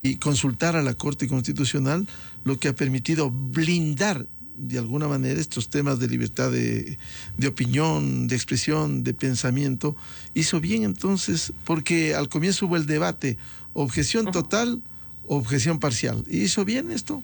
y consultar a la Corte Constitucional, lo que ha permitido blindar de alguna manera estos temas de libertad de opinión, de expresión, de pensamiento? ¿Hizo bien entonces? Porque al comienzo hubo el debate, objeción total, objeción parcial. ¿Hizo bien esto?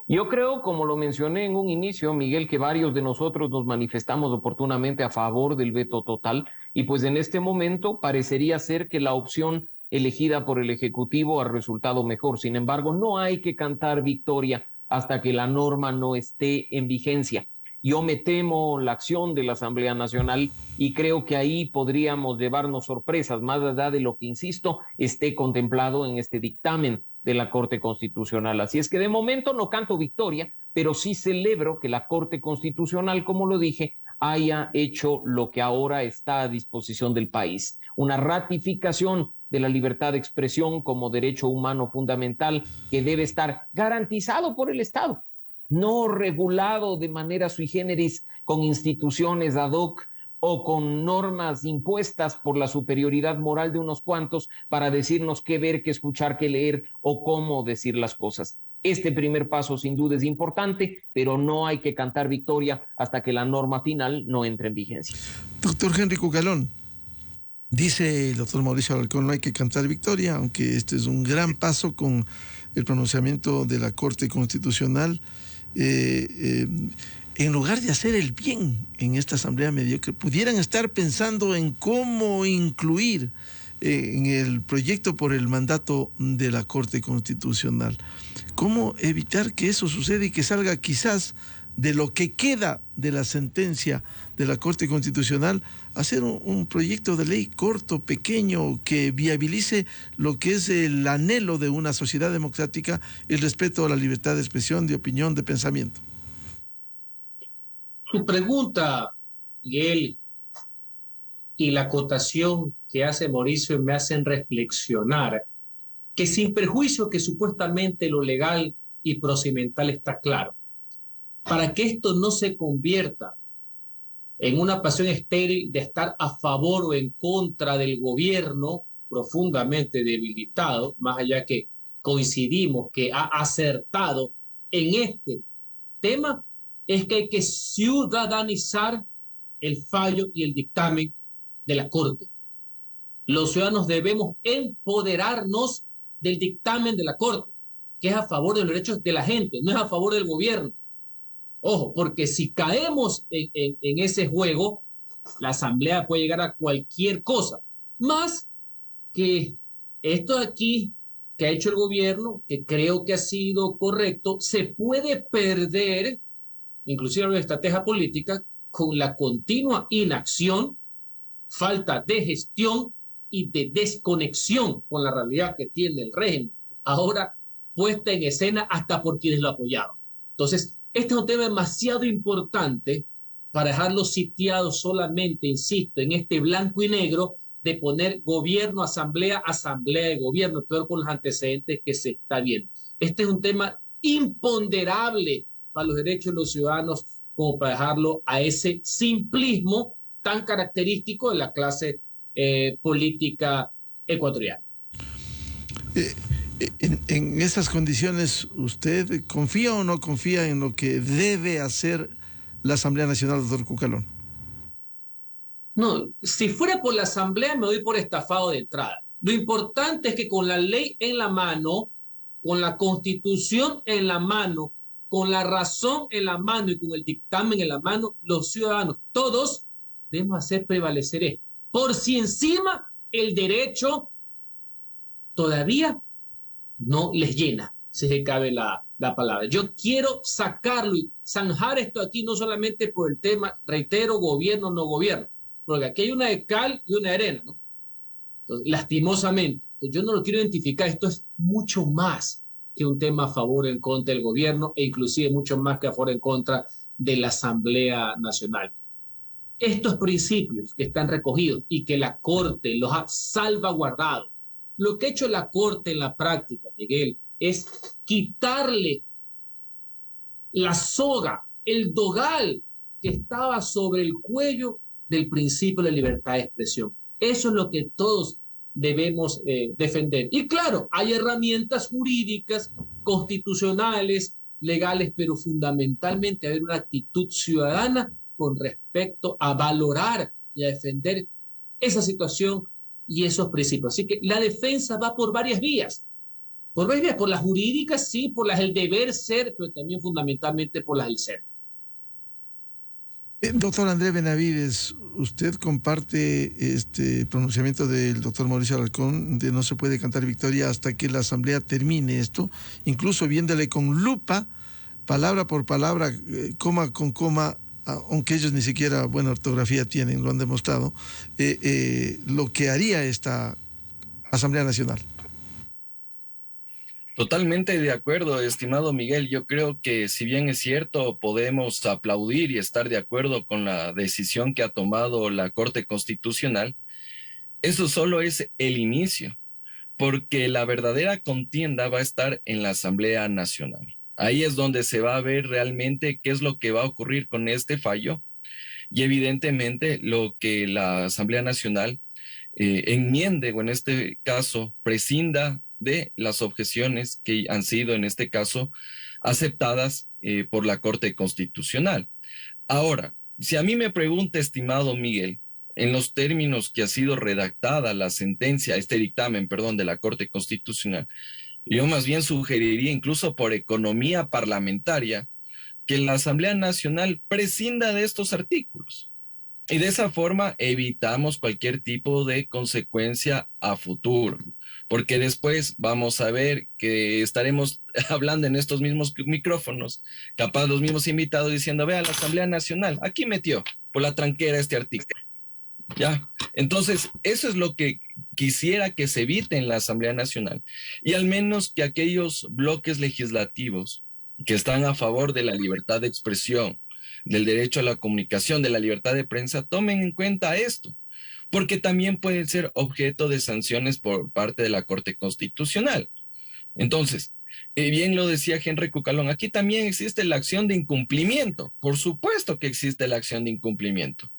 Yo creo, como lo mencioné en un inicio, Miguel, que varios de nosotros nos manifestamos oportunamente a favor del veto total, y pues en este momento parecería ser que la opción elegida por el Ejecutivo ha resultado mejor. Sin embargo, no hay que cantar victoria hasta que la norma no esté en vigencia. Yo me temo la acción de la Asamblea Nacional y creo que ahí podríamos llevarnos sorpresas, más allá de lo que, insisto, esté contemplado en este dictamen de la Corte Constitucional. Así es que de momento no canto victoria, pero sí celebro que la Corte Constitucional, como lo dije, haya hecho lo que ahora está a disposición del país, una ratificación de la libertad de expresión como derecho humano fundamental que debe estar garantizado por el Estado, no regulado de manera sui generis con instituciones ad hoc o con normas impuestas por la superioridad moral de unos cuantos para decirnos qué ver, qué escuchar, qué leer o cómo decir las cosas. Este primer paso sin duda es importante, pero no hay que cantar victoria hasta que la norma final no entre en vigencia. Doctor Henry Cucalón, dice el doctor Mauricio Alarcón, no hay que cantar victoria, aunque este es un gran paso con el pronunciamiento de la Corte Constitucional. En lugar de hacer el bien en esta asamblea mediocre, pudieran estar pensando en cómo incluir en el proyecto por el mandato de la Corte Constitucional. ¿Cómo evitar que eso suceda y que salga quizás de lo que queda de la sentencia de la Corte Constitucional, hacer un proyecto de ley corto, pequeño, que viabilice lo que es el anhelo de una sociedad democrática, el respeto a la libertad de expresión, de opinión, de pensamiento? Su pregunta, Miguel, y la acotación que hace Mauricio me hacen reflexionar que sin perjuicio que supuestamente lo legal y procedimental está claro, para que esto no se convierta en una pasión estéril de estar a favor o en contra del gobierno profundamente debilitado, más allá que coincidimos que ha acertado en este tema, es que hay que ciudadanizar el fallo y el dictamen de la Corte. Los ciudadanos debemos empoderarnos del dictamen de la Corte, que es a favor de los derechos de la gente, no es a favor del gobierno. Ojo, porque si caemos en ese juego, la Asamblea puede llegar a cualquier cosa, más que esto aquí que ha hecho el gobierno, que creo que ha sido correcto, se puede perder, inclusive la estrategia política, con la continua inacción, falta de gestión y de desconexión con la realidad que tiene el régimen, ahora puesta en escena hasta por quienes lo apoyaron. Entonces, este es un tema demasiado importante para dejarlo sitiado solamente, insisto, en este blanco y negro de poner gobierno, asamblea, asamblea de gobierno, peor con los antecedentes que se está viendo. Este es un tema imponderable para los derechos de los ciudadanos como para dejarlo a ese simplismo tan característico de la clase política ecuatoriana. En esas condiciones, ¿usted confía o no confía en lo que debe hacer la Asamblea Nacional, doctor Cucalón? No, si fuera por la Asamblea me doy por estafado de entrada. Lo importante es que con la ley en la mano, con la Constitución en la mano, con la razón en la mano y con el dictamen en la mano, los ciudadanos, todos, debemos hacer prevalecer esto. Por si encima el derecho todavía no les llena, si se cabe la palabra. Yo quiero sacarlo y zanjar esto aquí, no solamente por el tema, reitero, gobierno, no gobierno, porque aquí hay una de cal y una de arena, ¿no? Entonces, lastimosamente, yo no lo quiero identificar, esto es mucho más que un tema a favor o en contra del gobierno, e inclusive mucho más que a favor o en contra de la Asamblea Nacional. Estos principios que están recogidos y que la Corte los ha salvaguardado, lo que ha hecho la Corte en la práctica, Miguel, es quitarle la soga, el dogal que estaba sobre el cuello del principio de libertad de expresión. Eso es lo que todos debemos defender. Y claro, hay herramientas jurídicas, constitucionales, legales, pero fundamentalmente haber una actitud ciudadana con respecto a valorar y a defender esa situación y esos principios. Así que la defensa va por varias vías. Por varias vías, por las jurídicas, sí, por las del deber ser, pero también fundamentalmente por las del ser. Doctor André Benavides, ¿usted comparte este pronunciamiento del doctor Mauricio Alarcón de no se puede cantar victoria hasta que la Asamblea termine esto, incluso viéndole con lupa, palabra por palabra, coma con coma, aunque ellos ni siquiera buena ortografía tienen, lo han demostrado, lo que haría esta Asamblea Nacional? Totalmente de acuerdo, estimado Miguel. Yo creo que si bien es cierto, podemos aplaudir y estar de acuerdo con la decisión que ha tomado la Corte Constitucional, eso solo es el inicio, porque la verdadera contienda va a estar en la Asamblea Nacional. Ahí es donde se va a ver realmente qué es lo que va a ocurrir con este fallo y evidentemente lo que la Asamblea Nacional enmiende o en este caso prescinda de las objeciones que han sido, en este caso, aceptadas por la Corte Constitucional. Ahora, si a mí me pregunta, estimado Miguel, en los términos que ha sido redactada la sentencia, este dictamen, perdón, de la Corte Constitucional, yo más bien sugeriría, incluso por economía parlamentaria, que la Asamblea Nacional prescinda de estos artículos. Y de esa forma evitamos cualquier tipo de consecuencia a futuro, porque después vamos a ver que estaremos hablando en estos mismos micrófonos, capaz los mismos invitados diciendo, vea, la Asamblea Nacional, aquí metió por la tranquera este artículo. ¿Ya? Entonces, eso es lo que quisiera que se evite en la Asamblea Nacional, y al menos que aquellos bloques legislativos que están a favor de la libertad de expresión, del derecho a la comunicación, de la libertad de prensa, tomen en cuenta esto, porque también pueden ser objeto de sanciones por parte de la Corte Constitucional. Entonces, bien lo decía Henry Cucalón, aquí también existe la acción de incumplimiento. Por supuesto que existe la acción de incumplimiento.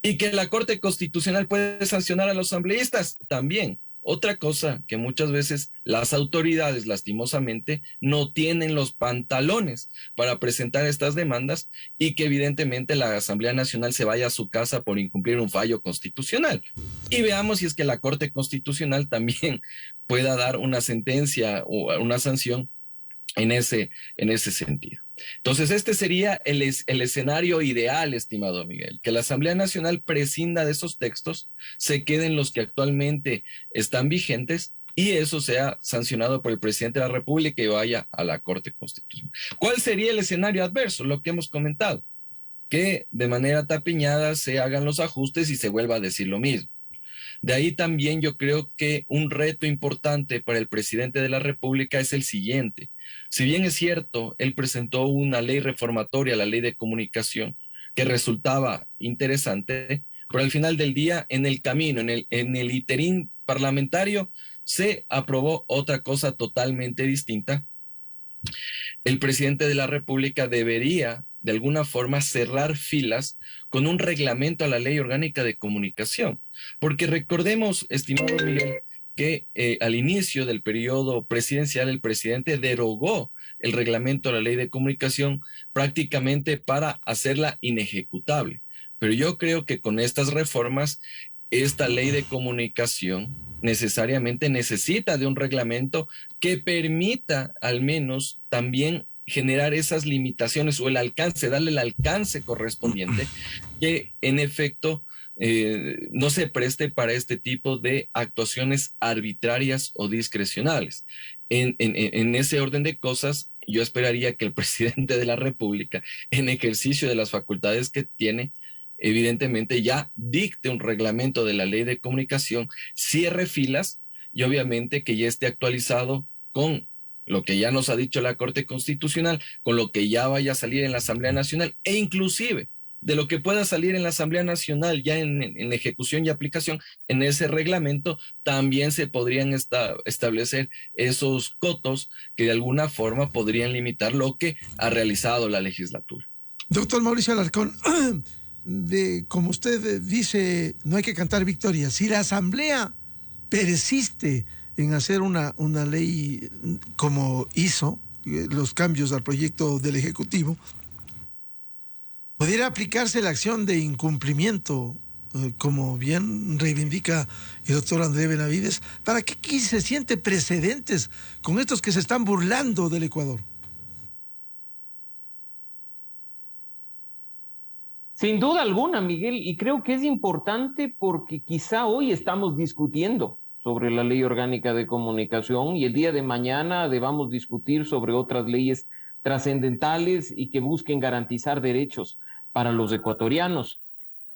Y que la Corte Constitucional puede sancionar a los asambleístas también. Otra cosa que muchas veces las autoridades, lastimosamente, no tienen los pantalones para presentar estas demandas, y que evidentemente la Asamblea Nacional se vaya a su casa por incumplir un fallo constitucional. Y veamos si es que la Corte Constitucional también pueda dar una sentencia o una sanción en ese sentido. Entonces, este sería el escenario ideal, estimado Miguel, que la Asamblea Nacional prescinda de esos textos, se queden los que actualmente están vigentes, y eso sea sancionado por el presidente de la República y vaya a la Corte Constitucional. ¿Cuál sería el escenario adverso? Lo que hemos comentado, que de manera tapiñada se hagan los ajustes y se vuelva a decir lo mismo. De ahí también yo creo que un reto importante para el presidente de la República es el siguiente. Si bien es cierto, él presentó una ley reformatoria, la ley de comunicación, que resultaba interesante, pero al final del día, en el camino, en el iterín parlamentario, se aprobó otra cosa totalmente distinta. El presidente de la República debería, de alguna forma, cerrar filas con un reglamento a la Ley Orgánica de Comunicación. Porque recordemos, estimado Miguel, que al inicio del periodo presidencial el presidente derogó el reglamento de la Ley de Comunicación prácticamente para hacerla inejecutable. Pero yo creo que con estas reformas, esta Ley de Comunicación necesariamente necesita de un reglamento que permita al menos también generar esas limitaciones o el alcance, darle el alcance correspondiente, que en efecto no se preste para este tipo de actuaciones arbitrarias o discrecionales. En ese orden de cosas, yo esperaría que el presidente de la República, en ejercicio de las facultades que tiene, evidentemente ya dicte un reglamento de la Ley de Comunicación, cierre filas y obviamente que ya esté actualizado con lo que ya nos ha dicho la Corte Constitucional, con lo que ya vaya a salir en la Asamblea Nacional, e inclusive de lo que pueda salir en la Asamblea Nacional ya en ejecución y aplicación, en ese reglamento también se podrían establecer esos cotos que de alguna forma podrían limitar lo que ha realizado la legislatura. Doctor Mauricio Alarcón, como usted dice, no hay que cantar victoria. Si la Asamblea persiste en hacer una ley como hizo, los cambios al proyecto del Ejecutivo, ¿pudiera aplicarse la acción de incumplimiento, como bien reivindica el doctor André Benavides, para que aquí se siente precedentes con estos que se están burlando del Ecuador? Sin duda alguna, Miguel, y creo que es importante porque quizá hoy estamos discutiendo sobre la Ley Orgánica de Comunicación y el día de mañana debamos discutir sobre otras leyes trascendentales y que busquen garantizar derechos para los ecuatorianos.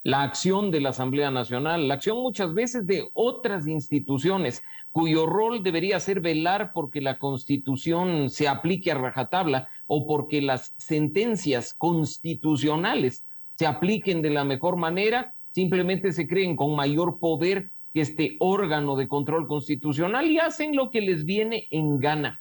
La acción de la Asamblea Nacional, la acción muchas veces de otras instituciones cuyo rol debería ser velar porque la Constitución se aplique a rajatabla o porque las sentencias constitucionales se apliquen de la mejor manera, simplemente se creen con mayor poder que este órgano de control constitucional y hacen lo que les viene en gana.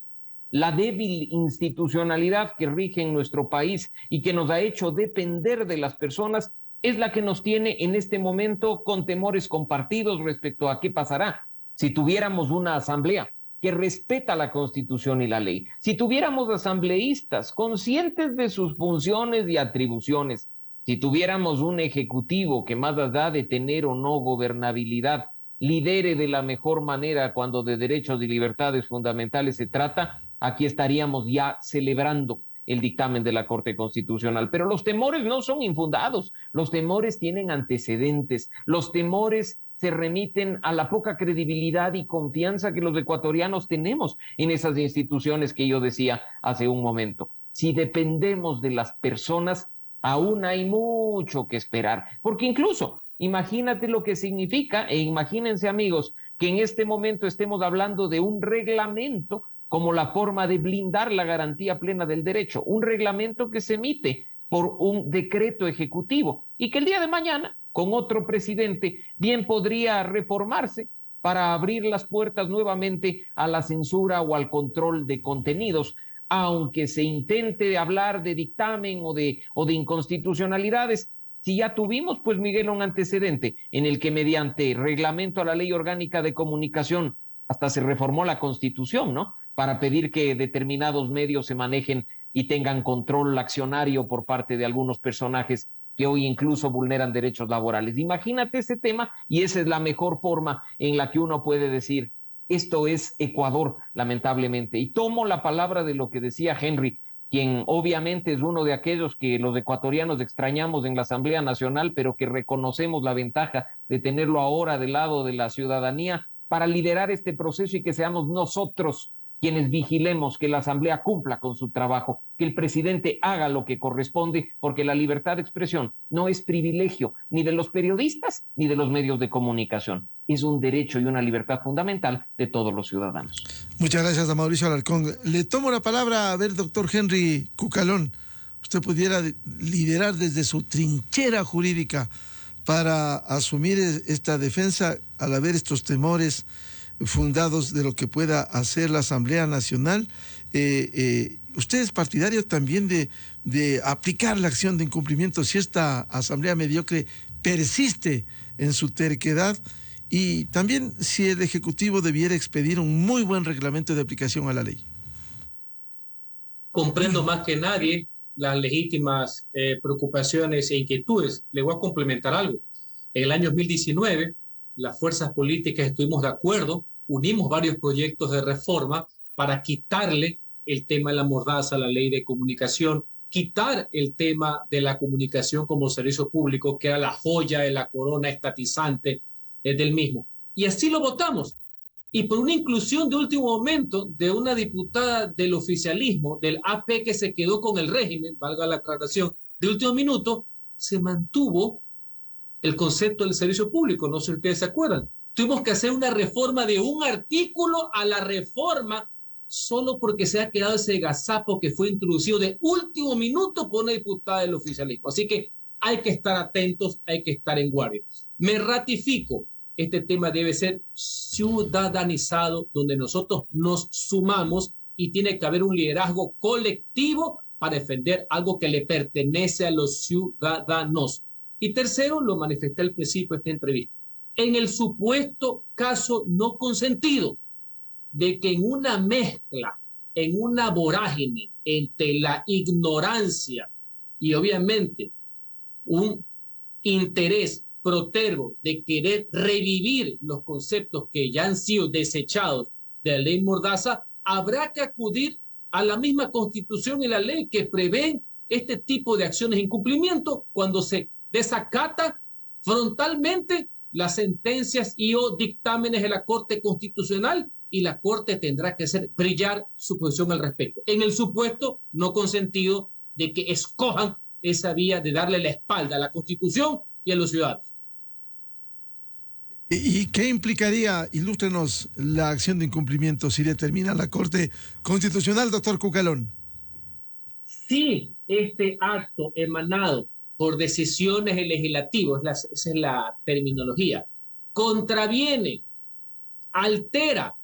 La débil institucionalidad que rige en nuestro país y que nos ha hecho depender de las personas es la que nos tiene en este momento con temores compartidos respecto a qué pasará si tuviéramos una asamblea que respeta la Constitución y la ley, si tuviéramos asambleístas conscientes de sus funciones y atribuciones, si tuviéramos un ejecutivo que más allá de tener o no gobernabilidad, lidere de la mejor manera cuando de derechos y libertades fundamentales se trata, aquí estaríamos ya celebrando el dictamen de la Corte Constitucional. Pero los temores no son infundados, los temores tienen antecedentes, los temores se remiten a la poca credibilidad y confianza que los ecuatorianos tenemos en esas instituciones que yo decía hace un momento. Si dependemos de las personas, aún hay mucho que esperar, porque incluso imagínate lo que significa, e imagínense amigos, que en este momento estemos hablando de un reglamento como la forma de blindar la garantía plena del derecho, un reglamento que se emite por un decreto ejecutivo y que el día de mañana, con otro presidente, bien podría reformarse para abrir las puertas nuevamente a la censura o al control de contenidos, aunque se intente hablar de dictamen o de inconstitucionalidades. Si ya tuvimos, pues Miguel, un antecedente en el que mediante reglamento a la Ley Orgánica de Comunicación hasta se reformó la Constitución, ¿no?, para pedir que determinados medios se manejen y tengan control accionario por parte de algunos personajes que hoy incluso vulneran derechos laborales. Imagínate ese tema y esa es la mejor forma en la que uno puede decir, esto es Ecuador, lamentablemente. Y tomo la palabra de lo que decía Henry, quien obviamente es uno de aquellos que los ecuatorianos extrañamos en la Asamblea Nacional, pero que reconocemos la ventaja de tenerlo ahora del lado de la ciudadanía para liderar este proceso y que seamos nosotros quienes vigilemos que la Asamblea cumpla con su trabajo, que el presidente haga lo que corresponde, porque la libertad de expresión no es privilegio ni de los periodistas ni de los medios de comunicación. Es un derecho y una libertad fundamental de todos los ciudadanos. Muchas gracias a Mauricio Alarcón. Le tomo la palabra, a ver, doctor Henry Cucalón, usted pudiera liderar desde su trinchera jurídica para asumir esta defensa al haber estos temores fundados de lo que pueda hacer la Asamblea Nacional. ¿Usted es partidario también de aplicar la acción de incumplimiento si esta Asamblea mediocre persiste en su terquedad? Y también si el Ejecutivo debiera expedir un muy buen reglamento de aplicación a la ley. Comprendo más que nadie las legítimas preocupaciones e inquietudes. Le voy a complementar algo. En el año 2019, las fuerzas políticas estuvimos de acuerdo, unimos varios proyectos de reforma para quitarle el tema de la mordaza a la ley de comunicación, quitar el tema de la comunicación como servicio público, que era la joya de la corona estatizante del mismo. Y así lo votamos. Y por una inclusión de último momento de una diputada del oficialismo, del AP, que se quedó con el régimen, valga la aclaración, de último minuto, se mantuvo el concepto del servicio público. No sé si ustedes se acuerdan. Tuvimos que hacer una reforma de un artículo a la reforma solo porque se ha quedado ese gazapo que fue introducido de último minuto por una diputada del oficialismo. Así que hay que estar atentos, hay que estar en guardia. Me ratifico, este tema debe ser ciudadanizado, donde nosotros nos sumamos y tiene que haber un liderazgo colectivo para defender algo que le pertenece a los ciudadanos. Y tercero, lo manifesté al principio de esta entrevista, en el supuesto caso no consentido de que en una mezcla, en una vorágine entre la ignorancia y obviamente un interés protervo de querer revivir los conceptos que ya han sido desechados de la ley Mordaza, habrá que acudir a la misma Constitución y la ley que prevén este tipo de acciones de incumplimiento cuando se desacata frontalmente las sentencias y o dictámenes de la Corte Constitucional, y la Corte tendrá que hacer brillar su posición al respecto. En el supuesto no consentido de que escojan esa vía de darle la espalda a la Constitución y a los ciudadanos. ¿Y qué implicaría, ilústrenos, la acción de incumplimiento si determina la Corte Constitucional, doctor Cucalón? Si este acto emanado por decisiones legislativas, esa es la terminología, contraviene, altera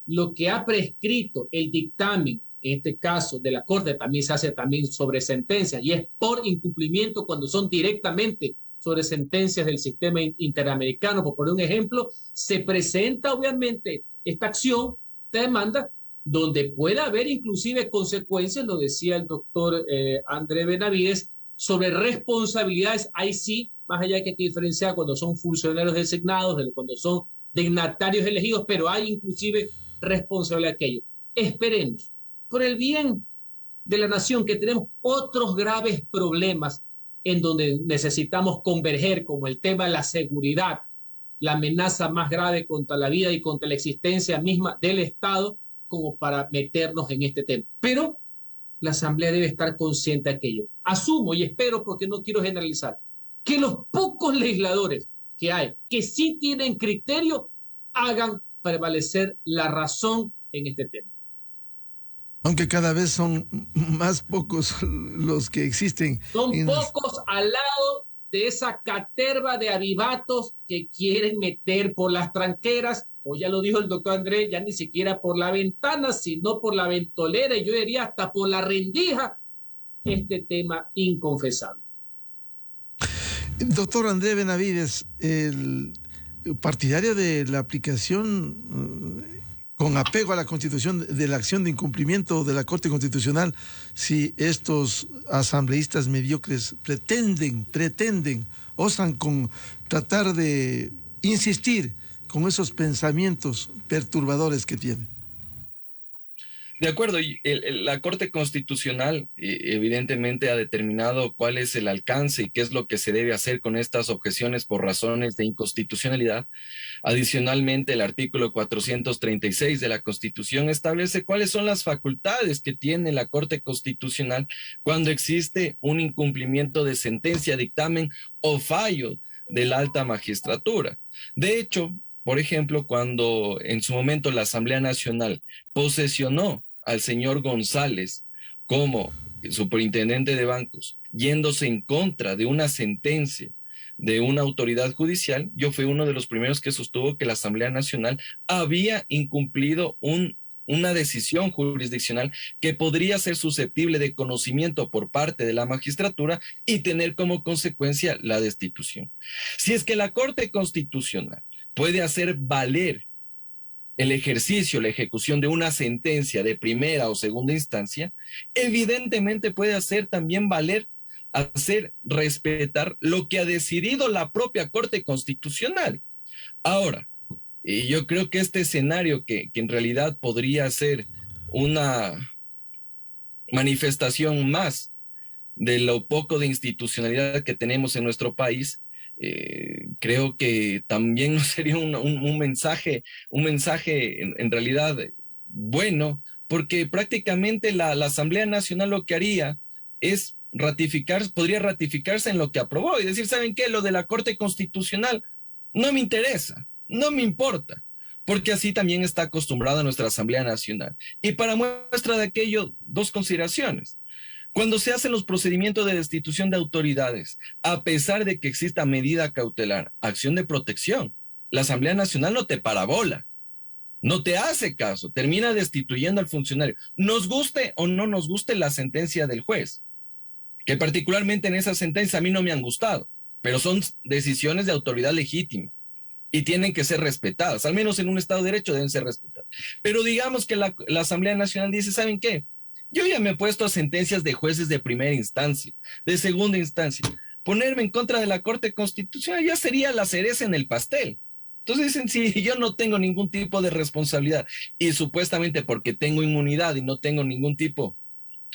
lo que ha prescrito el dictamen, en este caso de la Corte, también se hace también sobre sentencias, y es por incumplimiento cuando son directamente sobre sentencias del sistema interamericano, por poner un ejemplo, se presenta obviamente esta acción esta demanda, donde puede haber inclusive consecuencias, lo decía el doctor André Benavides, sobre responsabilidades. Ahí sí, más allá que hay que diferenciar cuando son funcionarios designados, cuando son dignatarios elegidos, pero hay inclusive responsabilidad de aquello. Esperemos, por el bien de la nación, que tenemos otros graves problemas en donde necesitamos converger, como el tema de la seguridad, la amenaza más grave contra la vida y contra la existencia misma del Estado, como para meternos en este tema. Pero la Asamblea debe estar consciente de aquello. Asumo y espero, porque no quiero generalizar, que los pocos legisladores que hay, que sí tienen criterio, hagan prevalecer la razón en este tema. Aunque cada vez son más pocos los que existen. Son pocos al lado de esa caterva de avivatos que quieren meter por las tranqueras, o ya lo dijo el doctor Andrés, ya ni siquiera por la ventana, sino por la ventolera, y yo diría hasta por la rendija, este tema inconfesable. Doctor Andrés Benavides, el partidario de la aplicación con apego a la Constitución de la acción de incumplimiento de la Corte Constitucional, si estos asambleístas mediocres pretenden, osan con tratar de insistir con esos pensamientos perturbadores que tienen. De acuerdo, la Corte Constitucional evidentemente ha determinado cuál es el alcance y qué es lo que se debe hacer con estas objeciones por razones de inconstitucionalidad. Adicionalmente, el artículo 436 de la Constitución establece cuáles son las facultades que tiene la Corte Constitucional cuando existe un incumplimiento de sentencia, dictamen o fallo de la alta magistratura. De hecho, por ejemplo, cuando en su momento la Asamblea Nacional posesionó al señor González como superintendente de bancos, yéndose en contra de una sentencia de una autoridad judicial, yo fui uno de los primeros que sostuvo que la Asamblea Nacional había incumplido una decisión jurisdiccional que podría ser susceptible de conocimiento por parte de la magistratura y tener como consecuencia la destitución. Si es que la Corte Constitucional puede hacer valer el ejercicio, la ejecución de una sentencia de primera o segunda instancia, evidentemente puede hacer también valer, hacer respetar lo que ha decidido la propia Corte Constitucional. Ahora, yo creo que este escenario que en realidad podría ser una manifestación más de lo poco de institucionalidad que tenemos en nuestro país, creo que también no sería un mensaje en realidad bueno, porque prácticamente la Asamblea Nacional lo que haría es podría ratificarse en lo que aprobó y decir, ¿saben qué? Lo de la Corte Constitucional no me interesa, no me importa, porque así también está acostumbrada nuestra Asamblea Nacional. Y para muestra de aquello, dos consideraciones. Cuando se hacen los procedimientos de destitución de autoridades, a pesar de que exista medida cautelar, acción de protección, la Asamblea Nacional no te parabola, no te hace caso, termina destituyendo al funcionario. Nos guste o no nos guste la sentencia del juez, que particularmente en esa sentencia a mí no me han gustado, pero son decisiones de autoridad legítima y tienen que ser respetadas, al menos en un Estado de Derecho deben ser respetadas. Pero digamos que la Asamblea Nacional dice, ¿saben qué? Yo ya me he puesto a sentencias de jueces de primera instancia, de segunda instancia. Ponerme en contra de la Corte Constitucional ya sería la cereza en el pastel. Entonces dicen, sí, yo no tengo ningún tipo de responsabilidad y supuestamente porque tengo inmunidad y no tengo ningún tipo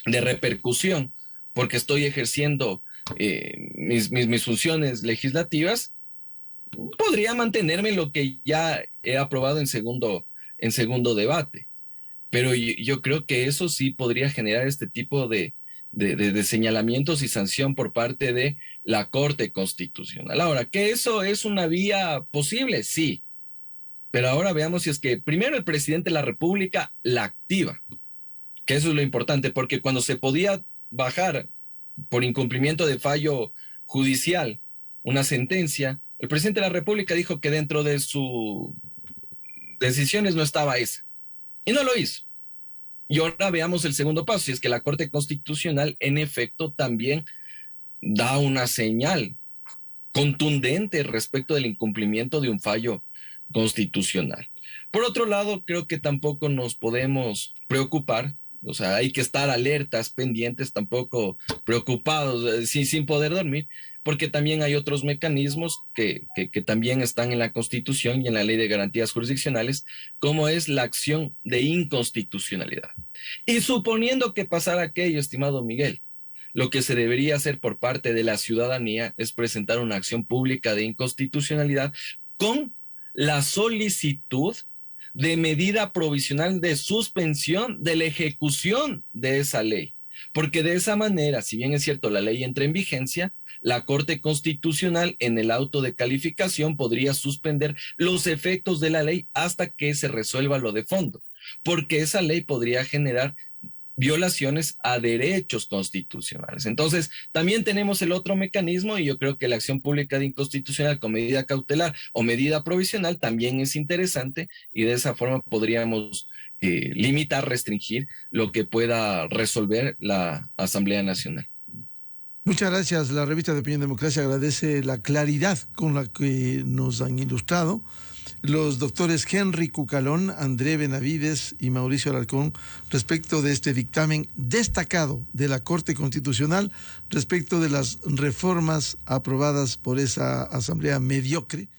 de repercusión porque estoy ejerciendo mis funciones legislativas, podría mantenerme lo que ya he aprobado en segundo debate. Pero yo creo que eso sí podría generar este tipo de señalamientos y sanción por parte de la Corte Constitucional. Ahora, ¿que eso es una vía posible? Sí. Pero ahora veamos si es que primero el presidente de la República la activa, que eso es lo importante, porque cuando se podía bajar por incumplimiento de fallo judicial una sentencia, el presidente de la República dijo que dentro de sus decisiones no estaba esa. Y no lo hizo. Y ahora veamos el segundo paso, si es que la Corte Constitucional en efecto también da una señal contundente respecto del incumplimiento de un fallo constitucional. Por otro lado, creo que tampoco nos podemos preocupar, o sea, hay que estar alertas, pendientes, tampoco preocupados, sin poder dormir, porque también hay otros mecanismos que también están en la Constitución y en la Ley de Garantías Jurisdiccionales, como es la acción de inconstitucionalidad. Y suponiendo que pasara aquello, estimado Miguel, lo que se debería hacer por parte de la ciudadanía es presentar una acción pública de inconstitucionalidad con la solicitud de medida provisional de suspensión de la ejecución de esa ley. Porque de esa manera, si bien es cierto, la ley entra en vigencia, la Corte Constitucional en el auto de calificación podría suspender los efectos de la ley hasta que se resuelva lo de fondo, porque esa ley podría generar violaciones a derechos constitucionales. Entonces, también tenemos el otro mecanismo y yo creo que la acción pública de inconstitucional con medida cautelar o medida provisional también es interesante y de esa forma podríamos limitar, restringir lo que pueda resolver la Asamblea Nacional. Muchas gracias. La revista de Opinión Democracia agradece la claridad con la que nos han ilustrado los doctores Henry Cucalón, André Benavides y Mauricio Alarcón respecto de este dictamen destacado de la Corte Constitucional respecto de las reformas aprobadas por esa asamblea mediocre